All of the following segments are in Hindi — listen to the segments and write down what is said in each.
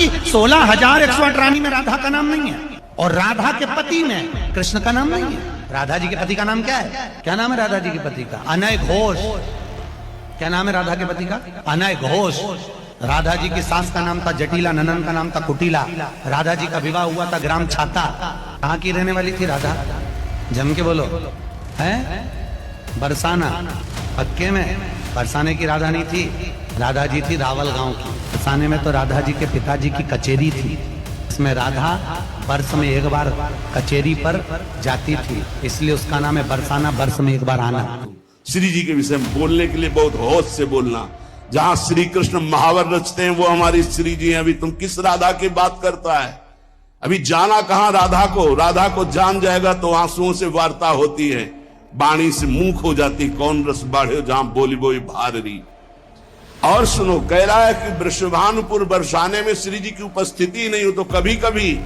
कि 16,108 रानी में राधा का नाम नहीं है, और राधा के पति में कृष्ण का नाम नहीं है। राधा जी के पति का नाम क्या है? क्या नाम है राधा जी के पति का? अनय घोष। क्या नाम है राधा के पति का? अनय घोष। राधा जी की सास का नाम था जटिला, ननन का नाम था कुटिला। राधा जी का विवाह हुआ था ग्राम छाता। कहाँ की रहने वाली थी राधा? जम के बोलो। है बरसाना। पक्के में बरसाने की राधा नहीं थी, राधा जी थी रावल गांव की। बरसाने में तो राधा जी के पिताजी की कचेरी थी, इसमें राधा वर्ष में एक बार कचेरी पर जाती थी, इसलिए उसका नाम है बरसाना, वर्ष में एक बार आना। श्री जी के विषय में बोलने के लिए बहुत होश से बोलना। जहां श्री कृष्ण महावर रचते हैं वो हमारी श्री जी हैं। अभी तुम किस राधा की बात करता है? अभी जाना कहां राधा को? राधा को जान जाएगा तो आंसुओं से वार्ता होती है, बाणी से मुंह हो जाती, कौन रस बाढ़े जहां बोली बोई भारी। और सुनो, कह रहा है कि वृषभानुपुर बरसाने में श्री जी की उपस्थिति नहीं हो तो कभी कभी।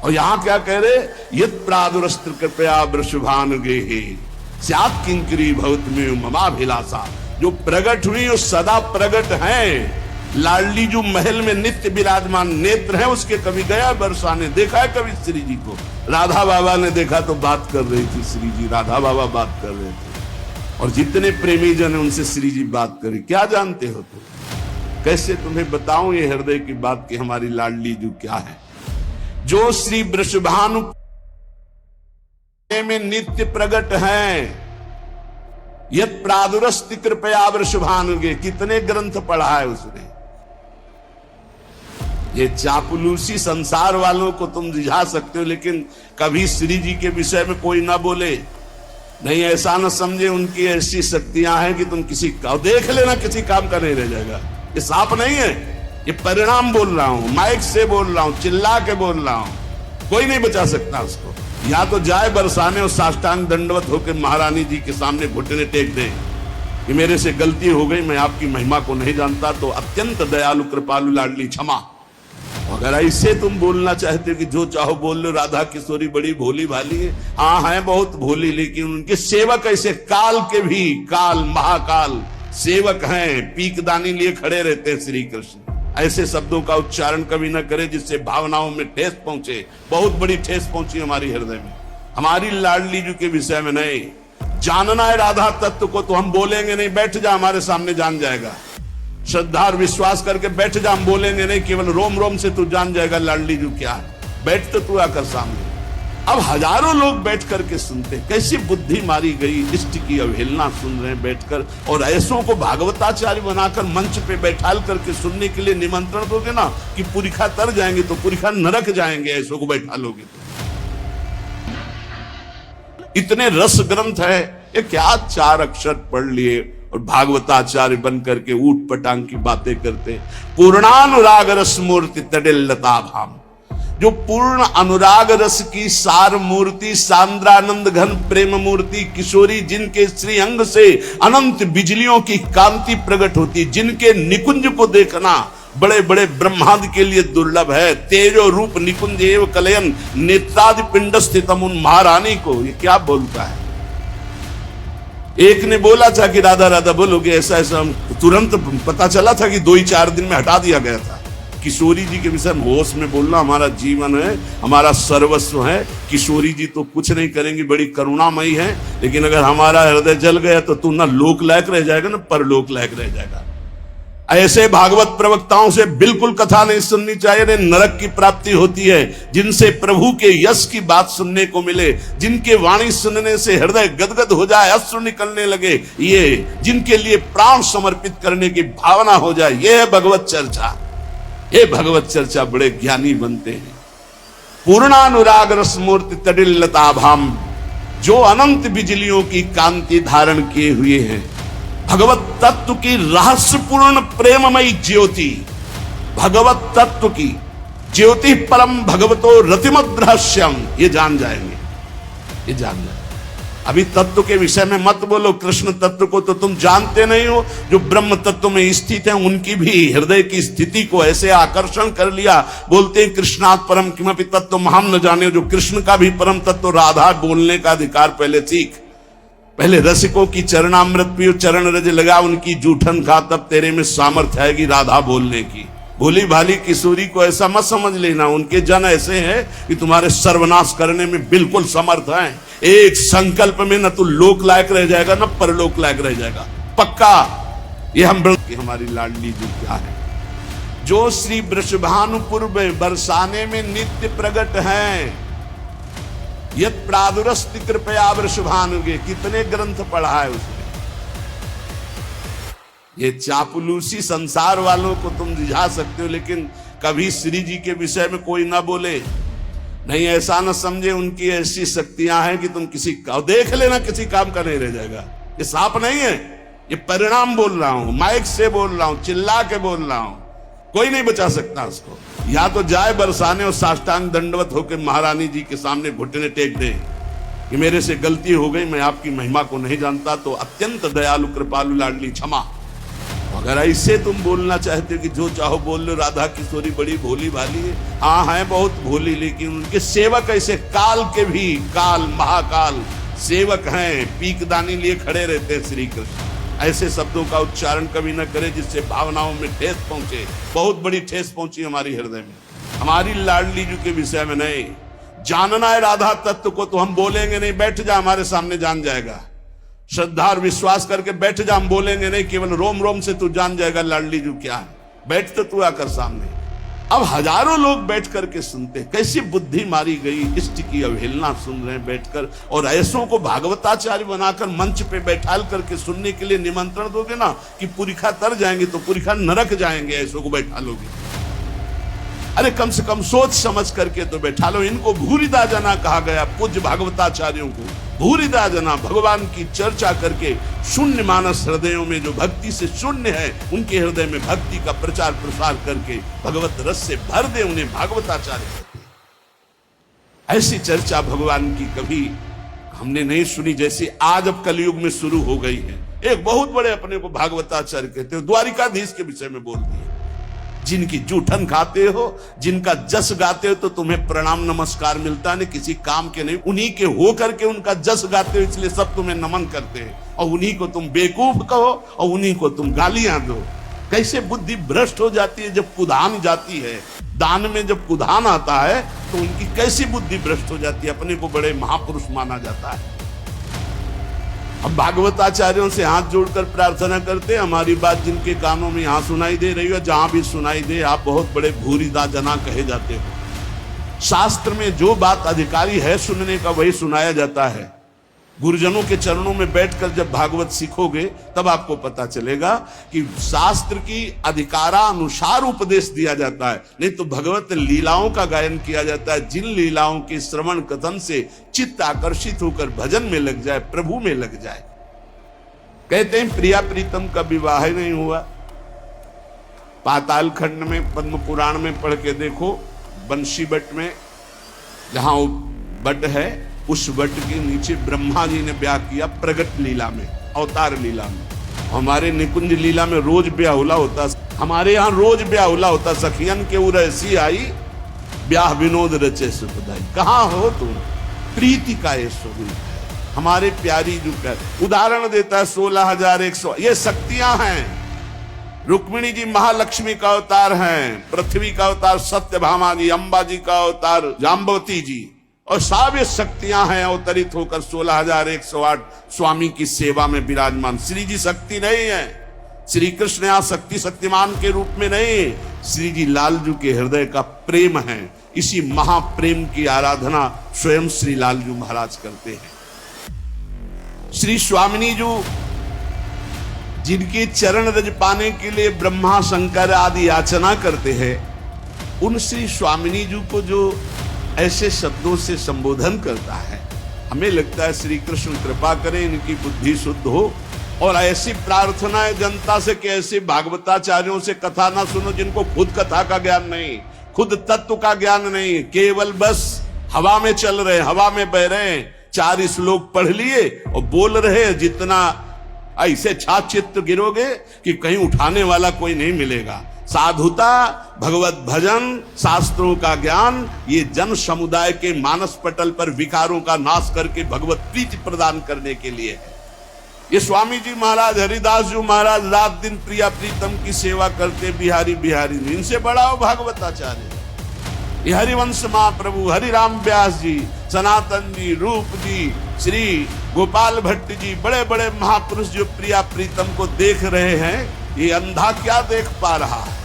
और यहां क्या कह रहे? यत् प्रादुरस्त्र कृपया वृषभानुगे स्यात् किंकरी भवत में ममाभिलाषा। जो प्रकट हुई वो सदा प्रकट है। लाडली जो महल में नित्य विराजमान नेत्र है उसके कभी गया बरसाने? देखा है कभी श्री जी को? राधा बाबा ने देखा तो बात कर रही थी श्री जी, राधा बाबा बात कर रहे थे, और जितने प्रेमी जन है उनसे श्री जी बात करी। क्या जानते हो तुम? कैसे तुम्हें बताऊं ये हृदय की बात कि हमारी लाडली जो क्या है? जो श्री वृषभानु में नित्य प्रकट है। यत् प्रादुरस्ति कृपया वृषभानुगे, कितने ग्रंथ पढ़ा है उसने। ये चापलूसी संसार वालों को तुम रिझा सकते हो, लेकिन कभी श्री जी के विषय में कोई ना बोले। नहीं, ऐसा न समझे उनकी ऐसी शक्तियां हैं कि तुम किसी का देख लेना किसी काम का नहीं रह जाएगा। ये साफ नहीं है, ये परिणाम बोल रहा हूं, माइक से बोल रहा हूं, चिल्ला के बोल रहा हूं। कोई नहीं बचा सकता उसको। या तो जाए बरसाने और साष्टांग दंडवत होकर महारानी जी के सामने घुटने टेक दे कि मेरे से गलती हो गई, मैं आपकी महिमा को नहीं जानता, तो अत्यंत दयालु कृपालु लाडली क्षमा। अगर ऐसे तुम बोलना चाहते हो कि जो चाहो बोल लो, राधा किशोरी बड़ी भोली भाली है, हाँ है बहुत भोली, लेकिन उनके सेवक ऐसे काल के भी काल महाकाल सेवक हैं, पीकदानी लिए खड़े रहते हैं श्री कृष्ण। ऐसे शब्दों का उच्चारण कभी न करे जिससे भावनाओं में ठेस पहुंचे। बहुत बड़ी ठेस पहुंची हमारी हृदय में। हमारी लाडली जी के विषय में नहीं जानना है राधा तत्व को तो हम बोलेंगे नहीं, बैठ जा हमारे सामने जान जाएगा। श्रद्धा और विश्वास करके बैठ जा, हम बोलेंगे नहीं, केवल रोम रोम से तू जान जाएगा लाडली जी क्या है। बैठ तो तू आकर सामने। अब हजारों लोग बैठ करके सुनते, कैसी बुद्धि मारी गई, इष्ट की अवहेलना सुन रहे हैं बैठकर। और ऐसों को भागवताचार्य बनाकर मंच पे बैठाल करके सुनने के लिए निमंत्रण दोगे ना कि पुरिखा तर जाएंगे तो पुरिखा नरक जाएंगे, ऐसों को बैठा लोगे तो। इतने रस ग्रंथ है, ये क्या 4 अक्षर पढ़ लिए और भागवताचार्य बन करके ऊट पटांग की बातें करते। पूर्णानुराग रस मूर्ति तडिल लता भाम, जो पूर्ण अनुराग रस की सार मूर्ति, सांद्रानंद घन प्रेम मूर्ति किशोरी, जिनके श्री अंग से अनंत बिजलियों की कांति प्रकट होती, जिनके निकुंज को देखना बड़े बड़े ब्रह्मांड के लिए दुर्लभ है। तेजो रूप निकुंज एव कलयन नेत्रादि पिंड स्थितम, उन महारानी को ये क्या बोलता है। एक ने बोला था कि राधा राधा बोलोगे ऐसा ऐसा, तुरंत पता चला था कि 2-4 दिन में हटा दिया गया था। किशोरी जी के विषय में होश में बोलना हमारा जीवन है, हमारा सर्वस्व है। किशोरी जी तो कुछ नहीं करेंगी, बड़ी करुणामयी है, लेकिन अगर हमारा हृदय जल गया तो तू ना लोक लायक रह जाएगा ना परलोक लायक रह जाएगा। ऐसे भागवत प्रवक्ताओं से बिल्कुल कथा नहीं सुननी चाहिए, नरक की प्राप्ति होती है। जिनसे प्रभु के यश की बात सुनने को मिले, जिनके वाणी सुनने से हृदय गदगद हो जाए, अश्रु निकलने लगे, ये जिनके लिए प्राण समर्पित करने की भावना हो जाए, ये है भगवत चर्चा। ये भगवत चर्चा बड़े ज्ञानी बनते हैं। पूर्णानुराग रस मूर्ति तडिल लताभाम, जो अनंत बिजलियों की कांति धारण किए हुए हैं। भगवत तत्व की रहस्यपूर्ण प्रेममयी ज्योति, भगवत तत्व की ज्योति परम भगवतो रतिमद रहस्यम, ये जान जाएंगे, ये जान जाएंगे। अभी तत्व के विषय में मत बोलो, कृष्ण तत्व को तो तुम जानते नहीं हो। जो ब्रह्म तत्व में स्थित है उनकी भी हृदय की स्थिति को ऐसे आकर्षण कर लिया। बोलते हैं कृष्णात् परम किमपि तत्व हम न जाने, जो कृष्ण का भी परम तत्व राधा बोलने का अधिकार पहले सीख। पहले रसिकों की चरणामृत पियो, चरण रज लगा उनकी जूठन खा, तब तेरे में सामर्थ्य आएगी राधा बोलने की। भोली भाली किशोरी को ऐसा मत समझ लेना, उनके जन ऐसे हैं कि तुम्हारे सर्वनाश करने में बिल्कुल समर्थ हैं। एक संकल्प में न तो लोक लायक रह जाएगा न परलोक लायक रह जाएगा, पक्का। ये हमारी लाडली जी क्या है, जो श्री वृषभानुपुर में बरसाने में नित्य प्रकट हैं। यत प्रादुरस्ति कृपया वृषभानुगे, कितने ग्रंथ पढ़ा है उसने। ये चापलूसी संसार वालों को तुम रिझा सकते हो, लेकिन कभी श्री जी के विषय में कोई ना बोले, नहीं ऐसा ना समझे उनकी ऐसी शक्तियां हैं कि तुम किसी का देख लेना किसी काम का नहीं रह जाएगा। ये साप नहीं है, ये परिणाम बोल रहा हूं, माइक से बोल रहा हूं, चिल्ला के बोल रहा हूं, कोई नहीं बचा सकता उसको। या तो जाए बरसाने और साष्टांग दंडवत होकर महारानी जी के सामने घुटने टेक दे कि मेरे से गलती हो गई, मैं आपकी महिमा को नहीं जानता, तो अत्यंत दयालु कृपालु लाडली क्षमा। अगर ऐसे तुम बोलना चाहते हो कि जो चाहो बोल लो, राधा किशोरी बड़ी भोली भाली है, हाँ है बहुत भोली, लेकिन उनके सेवक ऐसे काल के भी काल महाकाल सेवक हैं, पीकदानी लिए खड़े रहते हैं श्री कृष्ण। ऐसे शब्दों का उच्चारण कभी न करें जिससे भावनाओं में ठेस पहुंचे। बहुत बड़ी ठेस पहुंची हमारी हृदय में, हमारी लाडली जी के विषय में नहीं। जानना है राधा तत्व को तो हम बोलेंगे नहीं, बैठ जा हमारे सामने जान जाएगा। श्रद्धा और विश्वास करके बैठ जा, हम बोलेंगे नहीं, केवल रोम रोम से तू जान जाएगा लाडली जी क्या है। बैठ तो तू आकर सामने। अब हजारों लोग बैठ करके सुनते, कैसी बुद्धि मारी गई, इष्ट की अवहेलना सुन रहे हैं बैठकर। और ऐसों को भागवताचार्य बनाकर मंच पे बैठाल करके सुनने के लिए निमंत्रण दोगे ना कि पुरिखा तर जाएंगे तो पुरिखा नरक जाएंगे, ऐसों को बैठा लोगे। अरे कम से कम सोच समझ करके तो बैठा लो। इनको भूरिदा जना कहा गया, पूज्य भागवताचार्यों को भूरिदा जना, भगवान की चर्चा करके शून्य मानस हृदयों में जो भक्ति से शून्य है उनके हृदय में भक्ति का प्रचार प्रसार करके भगवत रस से भर दे, उन्हें भागवताचार्य कहते हैं। ऐसी चर्चा भगवान की कभी हमने नहीं सुनी जैसी आज अब कलयुग में शुरू हो गई है। एक बहुत बड़े अपने को भागवताचार्य कहते हो, द्वारिकाधीश के विषय में बोल दिए। जिनकी जूठन खाते हो, जिनका जस गाते हो तो तुम्हें प्रणाम नमस्कार मिलता नहीं, किसी काम के नहीं, उन्हीं के हो करके उनका जस गाते हो, इसलिए सब तुम्हें नमन करते हैं। और उन्हीं को तुम बेवकूफ कहो और उन्हीं को तुम गालियां दो। कैसे बुद्धि भ्रष्ट हो जाती है जब कुधान जाती है। दान में जब कुधान आता है तो उनकी कैसी बुद्धि भ्रष्ट हो जाती है, अपने को बड़े महापुरुष माना जाता है। हम भागवताचार्यों से हाथ जोड़कर प्रार्थना करते हैं, हमारी बात जिनके कानों में यहाँ सुनाई दे रही हो, जहां भी सुनाई दे, आप बहुत बड़े भूरिदा जना कहे जाते हो। शास्त्र में जो बात अधिकारी है सुनने का वही सुनाया जाता है। गुरुजनों के चरणों में बैठकर जब भागवत सीखोगे तब आपको पता चलेगा कि शास्त्र की अधिकारानुसार उपदेश दिया जाता है, नहीं तो भगवत लीलाओं का गायन किया जाता है। जिन लीलाओं के श्रवण कथन से चित्त आकर्षित होकर भजन में लग जाए, प्रभु में लग जाए। कहते हैं प्रिया प्रीतम का विवाह नहीं हुआ। पाताल खंड में पद्म पुराण में पढ़ के देखो, बंशी बट में जहां वो बट है उस वट के नीचे ब्रह्मा जी ने ब्याह किया प्रगट लीला में, अवतार लीला में। हमारे निकुंज लीला में रोज ब्याहुला होता, हमारे यहाँ रोज ब्याहुला होता। सखियन के उर ऐसी आई, ब्याह विनोद रचे सुखदाई। कहाँ हो तुम, प्रीति का ये स्वरूप है। हमारे प्यारी जो प्यार उदाहरण देता है 16,100, ये शक्तियां हैं। रुक्मिणी जी महालक्ष्मी का अवतार हैं, पृथ्वी का अवतार सत्यभामा जी, अम्बा जी का अवतार जाम्बवती जी, और सब ये शक्तियां हैं अवतरित होकर 16,108 स्वामी की सेवा में विराजमान। श्री जी शक्ति नहीं है, श्री कृष्ण यहाँ शक्ति शक्तिमान के रूप में नहीं, श्री जी लालजू के हृदय का प्रेम है। इसी महाप्रेम की आराधना स्वयं श्री लालजू महाराज करते हैं। श्री स्वामिनी जी जिनके चरण रज पाने के लिए ब्रह्मा शंकर आदि याचना करते हैं, उन श्री स्वामिनी जी को जो ऐसे शब्दों से संबोधन करता है, हमें लगता है श्री कृष्ण कृपा करें इनकी बुद्धि शुद्ध हो। और ऐसी प्रार्थना है जनता से कि ऐसे भागवताचार्यों से कथा ना सुनो जिनको खुद कथा का ज्ञान नहीं, खुद तत्व का ज्ञान नहीं, केवल बस हवा में चल रहे, हवा में बह रहे हैं। 4 श्लोक पढ़ लिए और बोल रहे, जितना ऐसे छाचित्त गिरोगे कि कहीं उठाने वाला कोई नहीं मिलेगा। साधुता, भगवत भजन, शास्त्रों का ज्ञान, ये जन समुदाय के मानस पटल पर विकारों का नाश करके भगवत प्रीति प्रदान करने के लिए है। ये स्वामी जी महाराज, हरिदास जी महाराज रात दिन प्रिया प्रीतम की सेवा करते, बिहारी बिहारी, इनसे बड़ा हो भागवताचार्य। ये हरिवंश महाप्रभु, हरिराम व्यास जी, सनातन जी, रूप जी, श्री गोपाल भट्ट जी, बड़े बड़े महापुरुष जो प्रिया प्रीतम को देख रहे हैं, ये अंधा क्या देख पा रहा है?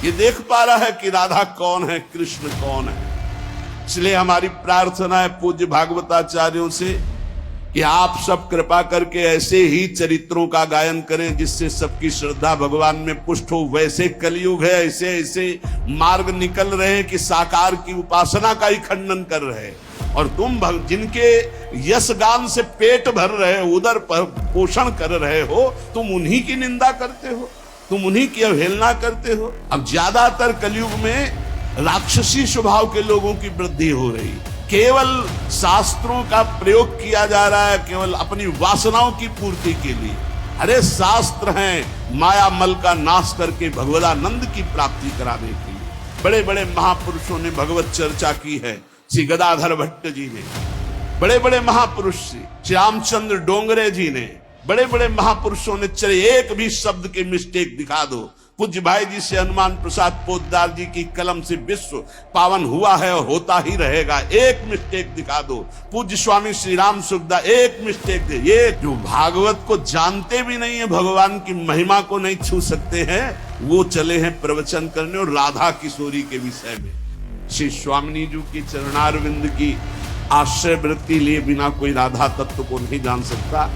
ये देख पा रहा है कि राधा कौन है, कृष्ण कौन है। इसलिए हमारी प्रार्थना है पूज्य भागवताचार्यों से कि आप सब कृपा करके ऐसे ही चरित्रों का गायन करें जिससे सबकी श्रद्धा भगवान में पुष्ट हो। वैसे कलयुग है, ऐसे ऐसे मार्ग निकल रहे हैं कि साकार की उपासना का ही खंडन कर रहे हैं, और तुम जिनके यश गान से पेट भर रहे हो, उदर पोषण कर रहे हो, तुम उन्हीं की निंदा करते हो, तुम उन्हीं की अवहेलना करते हो। अब ज्यादातर कलयुग में राक्षसी स्वभाव के लोगों की वृद्धि हो रही, केवल शास्त्रों का प्रयोग किया जा रहा है केवल अपनी वासनाओं की पूर्ति के लिए। अरे शास्त्र हैं माया मल का नाश करके भगवदानंद की प्राप्ति कराने के लिए। बड़े बड़े महापुरुषों ने भगवत चर्चा की है। श्री गदाधर भट्ट जी ने, बड़े बड़े महापुरुष श्री रामचंद्र डोंगरे जी ने, बड़े बड़े महापुरुषों ने, चले एक भी शब्द के मिस्टेक दिखा दो। पूज्य भाई जी से हनुमान प्रसाद पोद्दार जी की कलम से विश्व पावन हुआ है और होता ही रहेगा। एक मिस्टेक दिखा दो। पूज्य स्वामी श्री राम सुखदा एक मिस्टेक दे। ये जो भागवत को जानते भी नहीं है, भगवान की महिमा को नहीं छू सकते हैं, वो चले हैं प्रवचन करने और राधा किशोरी के विषय में। श्री स्वामिनी जी की चरणारविंद की आश्रय वृत्ति लिए बिना कोई राधा तत्व को नहीं जान सकता।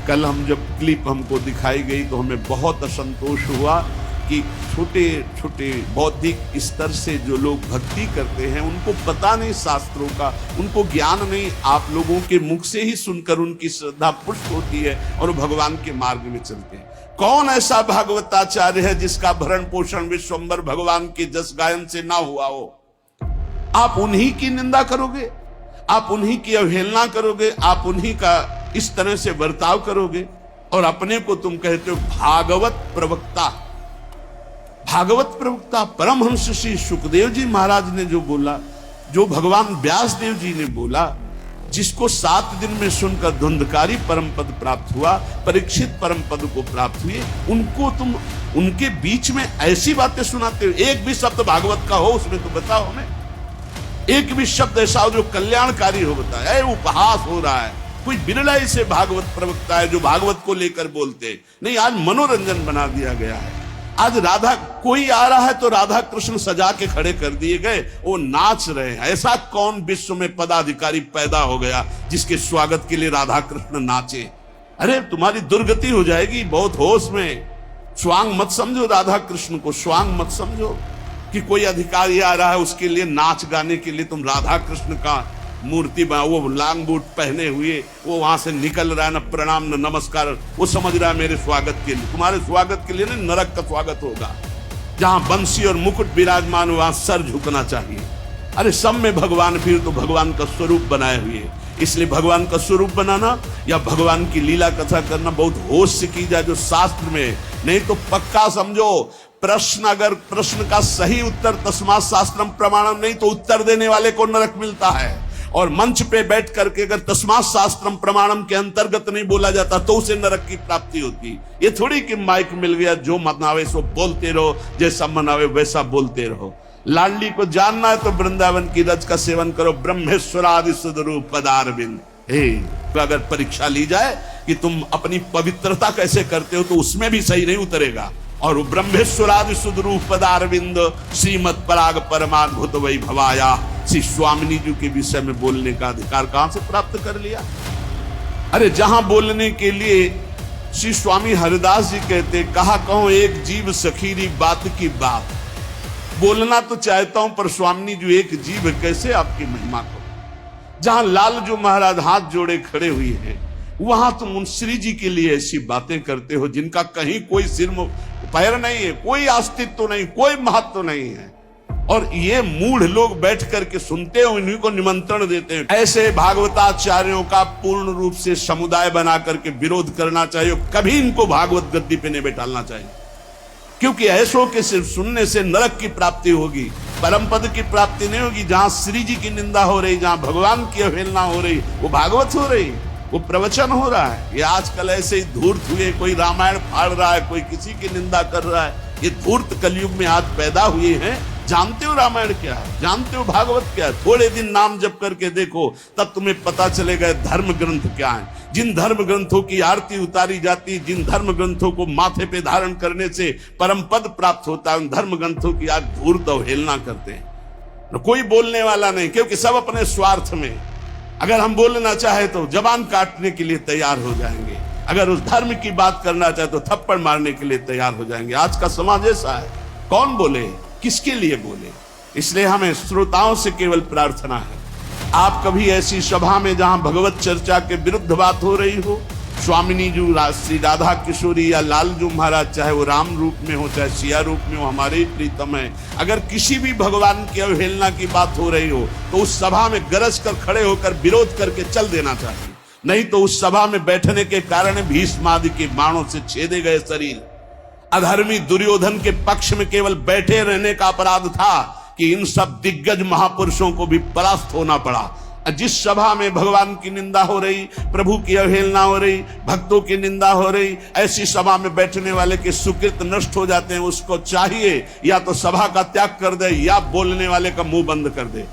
कल हम जब क्लिप हमको दिखाई गई तो हमें बहुत असंतोष हुआ कि छोटे छोटे बौद्धिक स्तर से जो लोग भक्ति करते हैं उनको पता नहीं शास्त्रों का, उनको ज्ञान नहीं। आप लोगों के मुख से ही सुनकर उनकी श्रद्धा पुष्ट होती है और भगवान के मार्ग में चलते हैं। कौन ऐसा भागवताचार्य है जिसका भरण पोषण विश्वम्बर भगवान के जस गायन से ना हुआ हो? आप उन्हीं की निंदा करोगे, आप उन्हीं की अवहेलना करोगे, आप उन्हीं का इस तरह से बर्ताव करोगे और अपने को तुम कहते हो भागवत प्रवक्ता। भागवत प्रवक्ता परमहंस श्री सुखदेव जी महाराज ने जो बोला, जो भगवान व्यास देव जी ने बोला, जिसको 7 दिन में सुनकर धुंधकारी परम पद प्राप्त हुआ, परीक्षित परम पद को प्राप्त हुए, उनको तुम उनके बीच में ऐसी बातें सुनाते हो। एक भी शब्द भागवत का हो उसमें तो बताओ हमें, एक भी शब्द ऐसा हो जो कल्याणकारी हो बताया। उपहास हो रहा है, कोई बिरला से भागवत प्रवक्ता है जो भागवत को लेकर बोलते नहीं। आज मनोरंजन बना दिया गया है। आज राधा कोई आ रहा है तो राधा कृष्ण सजा के खड़े कर दिए गए, वो नाच रहे हैं। ऐसा कौन विश्व में पदाधिकारी पैदा हो गया जिसके स्वागत के लिए राधा कृष्ण नाचे? अरे तुम्हारी दुर्गति हो जाएगी। बहुत होश में, स्वांग मत समझो राधा कृष्ण को, स्वांग मत समझो कि कोई अधिकारी आ रहा है उसके लिए नाच गाने के लिए तुम राधा कृष्ण का मूर्ति बना, वो लांग बूट पहने हुए वो वहां से निकल रहा है, न प्रणाम न नमस्कार, वो समझ रहा है मेरे स्वागत के लिए। तुम्हारे स्वागत के लिए नहीं, नरक का स्वागत होगा। जहां बंसी और मुकुट विराजमान वहां सर झुकना चाहिए। अरे सब में भगवान, फिर तो भगवान का स्वरूप बनाए हुए। इसलिए भगवान का स्वरूप बनाना या भगवान की लीला कथा करना बहुत होश से की जाए जो शास्त्र में, नहीं तो पक्का समझो प्रश्न, अगर प्रश्न का सही उत्तर तस्मात् शास्त्रम प्रमाणम नहीं तो उत्तर देने वाले को नरक मिलता है। और मंच पे बैठ करके अगर तस्मात् शास्त्रम प्रमाणम के अंतर्गत नहीं बोला जाता तो उसे नरक की प्राप्ति होती। ये थोड़ी कि माइक मिल गया जो मनावे सो बोलते रहो, जैसा मनावे वैसा बोलते रहो। लाडली को जानना है तो वृंदावन की रज का सेवन करो। ब्रह्मेश्वरादि सुदरूप पदारविंद। अगर परीक्षा ली जाए कि तुम अपनी पवित्रता कैसे करते हो तो उसमें भी सही नहीं उतरेगा। और ब्रह्मेश्वरादि सुदरूप पदारविंद श्रीमद पराग परमाद्भुत वैभवाया, श्री स्वामिनी जी के विषय में बोलने का अधिकार कहां से प्राप्त कर लिया? अरे जहां बोलने के लिए श्री स्वामी हरिदास जी कहते, कहा कहूं एक जीव सखीरी बात की बात। बोलना तो चाहता हूं पर स्वामिनी जी एक जीव कैसे आपकी महिमा को। जहां लालजू महाराज हाथ जोड़े खड़े हुए हैं वहां तुम उन श्री जी के लिए ऐसी बातें करते हो जिनका कहीं कोई सिर पैर नहीं है, कोई अस्तित्व नहीं, कोई महत्व नहीं है। और ये मूढ़ लोग बैठ करके सुनते हो, इन्हीं को निमंत्रण देते हैं। ऐसे भागवताचार्यों का पूर्ण रूप से समुदाय बना करके विरोध करना चाहिए। कभी इनको भागवत गद्दी पे नहीं बैठालना चाहिए, क्योंकि ऐसों के सिर्फ सुनने से नरक की प्राप्ति होगी, परम पद की प्राप्ति नहीं होगी। जहां श्री जी की निंदा हो रही, जहां भगवान की अवहेलना हो रही, वो भागवत हो रही। वो प्रवचन हो रहा है। ये आजकल ऐसे ही धूर्त हुए, कोई रामायण फाड़ रहा है, कोई किसी की निंदा कर रहा है। ये धूर्त कलयुग में आज पैदा हुए हैं। जानते हो रामायण क्या है, जानते हो भागवत क्या है? थोड़े दिन नाम जप करके देखो, तब तुम्हें पता चलेगा धर्म ग्रंथ क्या है। जिन धर्म ग्रंथों की आरती उतारी जाती, जिन धर्म ग्रंथों को माथे पे धारण करने से परम पद प्राप्त होता है, उन धर्म ग्रंथों की आज धूर्त अवहेलना करते हैं। कोई बोलने वाला नहीं, क्योंकि सब अपने स्वार्थ में। अगर हम बोलना चाहे तो जबान काटने के लिए तैयार हो जाएंगे, अगर उस धर्म की बात करना चाहे तो थप्पड़ मारने के लिए तैयार हो जाएंगे। आज का समाज ऐसा है, कौन बोले, किसके लिए बोले। इसलिए हमें श्रोताओं से केवल प्रार्थना है, आप कभी ऐसी सभा में जहां भगवत चर्चा के विरुद्ध बात हो रही हो, स्वामिनी जी, श्री राधा किशोरी या लालजू महाराज, चाहे वो राम रूप में हो चाहे सिया रूप में हो, हमारे ही प्रीतम है, अगर किसी भी भगवान की अवहेलना की बात हो रही हो तो उस सभा में गरज कर खड़े होकर विरोध करके चल देना चाहिए। नहीं तो उस सभा में बैठने के कारण भीष्म आदि के बाणों से छेदे गए शरीर, अधर्मी दुर्योधन के पक्ष में केवल बैठे रहने का अपराध था कि इन सब दिग्गज महापुरुषों को भी परास्त होना पड़ा। जिस सभा में भगवान की निंदा हो रही, प्रभु की अवहेलना हो रही, भक्तों की निंदा हो रही, ऐसी सभा में बैठने वाले के सुकृत नष्ट हो जाते हैं। उसको चाहिए या तो सभा का त्याग कर दे या बोलने वाले का मुंह बंद कर दे।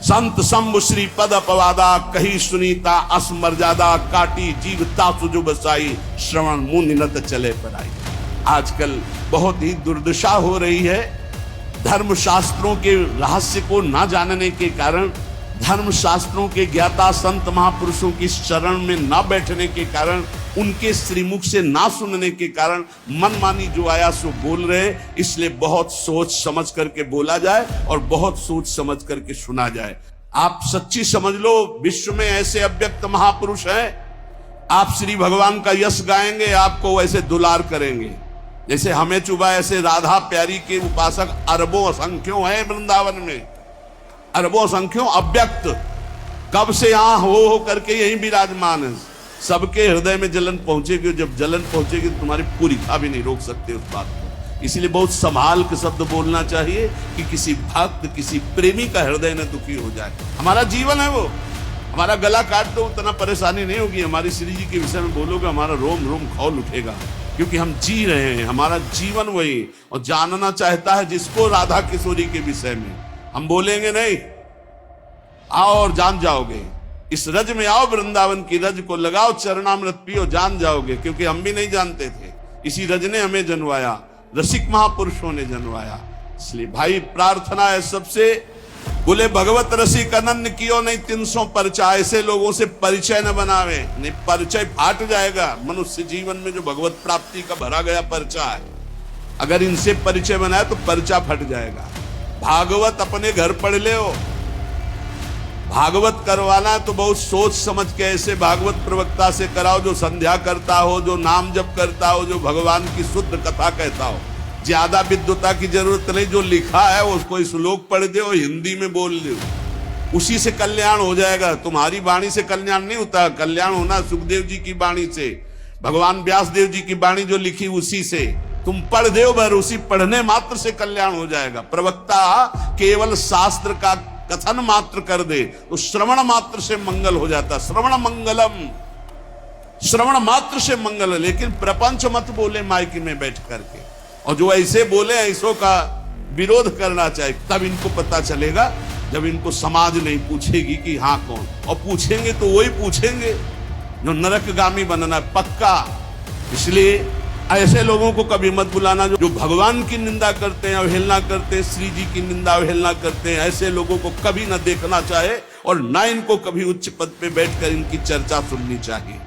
संत शंभु श्री पद अपवादा, कही सुनीता असमर्यादा, काटी जीवता सुजु बसाई, श्रवण मुंह निनत चले पराई। आजकल बहुत ही दुर्दशा हो रही है। धर्म शास्त्रों के रहस्य को ना जानने के कारण, धर्म शास्त्रों के ज्ञाता संत महापुरुषों की शरण में ना बैठने के कारण, उनके श्रीमुख से ना सुनने के कारण मनमानी जो आया सो बोल रहे। इसलिए बहुत सोच समझ करके बोला जाए और बहुत सोच समझ करके सुना जाए। आप सच्ची समझ लो, विश्व में ऐसे अव्यक्त महापुरुष हैं, आप श्री भगवान का यश गाएंगे, आपको वैसे दुलार करेंगे। जैसे हमें चुबा, ऐसे राधा प्यारी के उपासक अरबों असंख्यों हैं वृंदावन में, अरबों संख्यों अव्यक्त, कब से यहां हो करके यही विराजमान है। सबके हृदय में जलन पहुंचेगी, जब जलन पहुंचेगी तो तुम्हारी पूरी था भी नहीं रोक सकते उस बात को। इसलिए बहुत संभाल के शब्द बोलना चाहिए कि किसी भक्त, किसी प्रेमी का हृदय न दुखी हो जाए। हमारा जीवन है वो, हमारा गला काट दो उतना परेशानी नहीं होगी। हमारी श्री जी के विषय में बोलोगे, हमारा रोम रोम खौल उठेगा, क्योंकि हम जी रहे हैं, हमारा जीवन वही। और जानना चाहता है जिसको राधा किशोरी के विषय में, हम बोलेंगे नहीं, आओ और जान जाओगे। इस रज में आओ, वृंदावन की रज को लगाओ, चरणामृत पियो, जान जाओगे। क्योंकि हम भी नहीं जानते थे, इसी रज ने हमें जनवाया, रसिक महापुरुषों ने जनवाया। इसलिए भाई प्रार्थना है सबसे, बोले भगवत रसिक अनन्य कियो नहीं 300 परिचय। ऐसे लोगों से परिचय न बनावे, नहीं परिचय फाट जाएगा। मनुष्य जीवन में जो भगवत प्राप्ति का भरा गया परिचय है, अगर इनसे परिचय बनाए तो परिचय फट जाएगा। भागवत अपने घर पढ़ ले हो, भागवत करवाना तो बहुत सोच समझ के ऐसे भागवत प्रवक्ता से कराओ जो संध्या करता हो, जो नाम जप करता हो, जो भगवान की शुद्ध कथा कहता हो। ज्यादा विद्वता की जरूरत नहीं, जो लिखा है उसको श्लोक पढ़ दो, हिंदी में बोल दो, उसी से कल्याण हो जाएगा। तुम्हारी वाणी से कल्याण नहीं होता, कल्याण होना सुखदेव जी की वाणी से, भगवान व्यास देव जी की वाणी जो लिखी उसी से तुम पढ़ दो भर, उसी पढ़ने मात्र से कल्याण हो जाएगा। प्रवक्ता केवल शास्त्र का कथन मात्र कर दे तो श्रवण मात्र से मंगल हो जाता। श्रवण मंगलम, श्रवण मात्र से मंगल है। लेकिन प्रपंच मत बोले माइक में बैठ करके, और जो ऐसे बोले ऐसों का विरोध करना चाहिए। तब इनको पता चलेगा जब इनको समाज नहीं पूछेगी कि हाँ कौन, और पूछेंगे तो वही पूछेंगे जो नरकगामी बनना पक्का। इसलिए ऐसे लोगों को कभी मत बुलाना जो भगवान की निंदा करते हैं, अवहेलना करते हैं, श्री जी की निंदा अवहेलना करते हैं। ऐसे लोगों को कभी न देखना चाहे और न इनको कभी उच्च पद पे बैठकर इनकी चर्चा सुननी चाहिए।